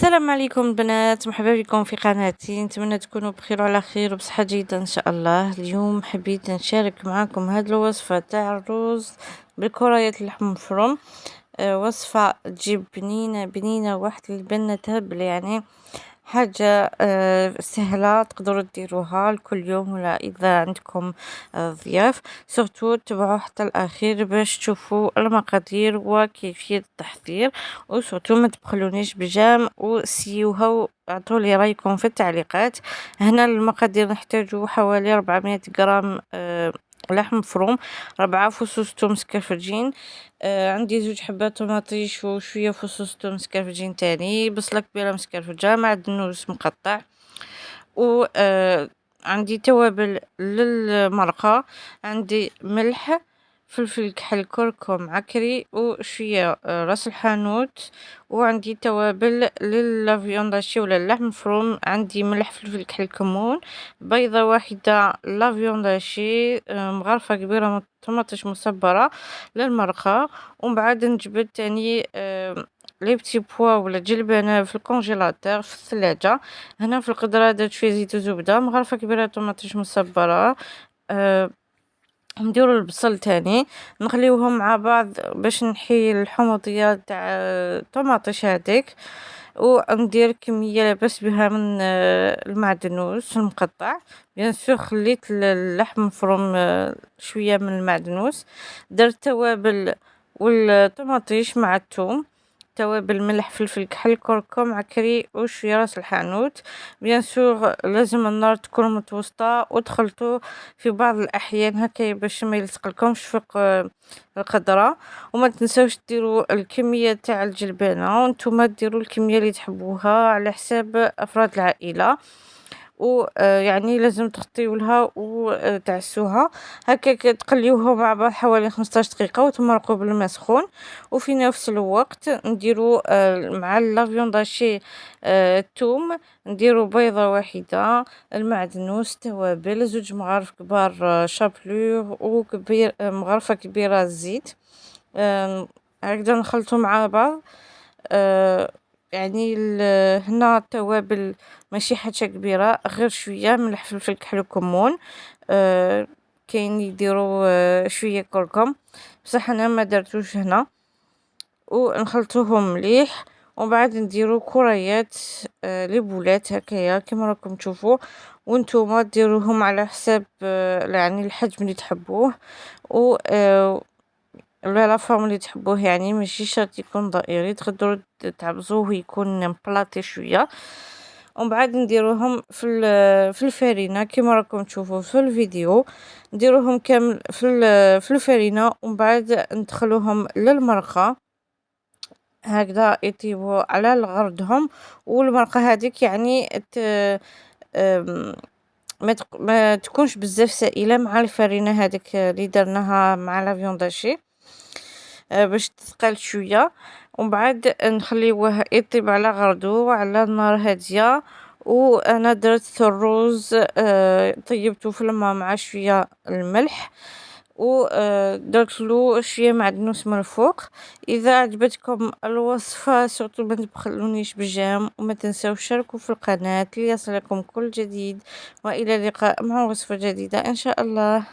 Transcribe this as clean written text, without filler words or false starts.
السلام عليكم بنات، مرحبا بكم في قناتي. نتمنى تكونوا بخير وعلى خير وبصحة جيدة ان شاء الله. اليوم حبيت نشارك معكم هذه الوصفة تاع الرز بالكريات اللحم مفروم. وصفة تجيب بنينة بنينة واحد البنة تهبل، يعني حاجة سهلة تقدروا تديروها لكل يوم، ولا إذا عندكم ضياف. سورتو تبعوا حتى الأخير باش تشوفوا المقادير وكيفية التحضير، وسورتو ما تبخلونيش بجام وسيوها واعطولي رايكم في التعليقات. هنا المقادير نحتاجو حوالي 400 غرام لحم مفروم، 4 فصوص توم مسكرفجين، عندي 2 حبات طماطيش وشوية فصوص توم مسكرفجين تاني، بصلة كبيرة مسكرفجة، معدنوس مقطع، و عندي توابل للمرقة، عندي ملح، فلفل كحل، كركم، عكري، وشوية راس الحانوت، وعندي توابل للافيونداشي ولا اللحم مفروم، عندي ملح، فلفل كحل، كمون، بيضة واحدة لافيونداشي، مغرفة كبيرة طماطش مصبرة للمرقة. ومن بعد نجبد تاني لي بتي بوا ولا جلبانة في الكونجيلاتور في الثلاجة. هنا في القدرة درت شوية زيت وزبدة، مغرفة كبيرة طماطيش مصبرة، أه نديرو البصل تاني، نخليوهم مع بعض باش نحي الحموضيات تاع الطماطيش هذيك، وندير كمية لاباس بها من المعدنوس المقطع. بيان سور خليت اللحم مفروم شوية من المعدنوس، درت توابل والطماطيش مع الثوم، توابل ملح، فلفل كحل، كركم، عكري، وشوية راس الحانوت. بيان سور لازم النار تكون متوسطة، وتخلطوا في بعض الأحيان هكا باش ما يلصقلكمش فوق القدرة. وما تنساوش ديروا الكمية تاع الجلبانة، وانتم ديروا الكمية اللي تحبوها على حساب أفراد العائلة، ويعني لازم تغطيو لها وتعسوها هكاك، تقليوها مع بعض حوالي 15 دقيقة وتمرقوا بالماء سخون. وفي نفس الوقت نديرو مع لافيونداشي الثوم، نديرو بيضة واحدة، المعدنوس، توابل، 2 مغارف كبار شابلور، وكبير مغرفة كبيرة الزيت. هكذا نخلطو مع بعض. يعني هنا التوابل ماشي حاجة كبيرة، غير شوية ملح، فلفل كحل، وكمون. كاين يديرو شوية كركم، بصح انا ما درتوش هنا. ونخلطوهم مليح، ومن بعد نديرو كريات لي بولات هكايا كما راكم تشوفوا، وانتوما ديروهم على حساب يعني الحجم اللي تحبوه، و ولا لا فورم اللي تحبوه، يعني ماشي شرط يكون دائري، تقدروا تعبزوه يكون مبلاطي شويه. ومن بعد نديروهم في الفرينه كما راكم تشوفوا في الفيديو، نديروهم كامل في الفرينه، ومن بعد ندخلوهم للمرقه هكذا يطيبوا على غردهم. والمرقه هذيك يعني أم، ما تكونش بزاف سائله مع الفرينه هذيك اللي درناها مع لا فيونداشي، باش تثقل شويه. ومن بعد نخليوه يطيب على غردو على نار هاديه. وانا درت الرز طيبته في الماء مع شويه الملح، ودرت له شويه معدنوس من الفوق. اذا عجبتكم الوصفه سورتو ما تبخلونيش بالجام، وما تنساوش تشاركوا في القناه ليصلكم كل جديد، والى اللقاء مع وصفه جديده ان شاء الله.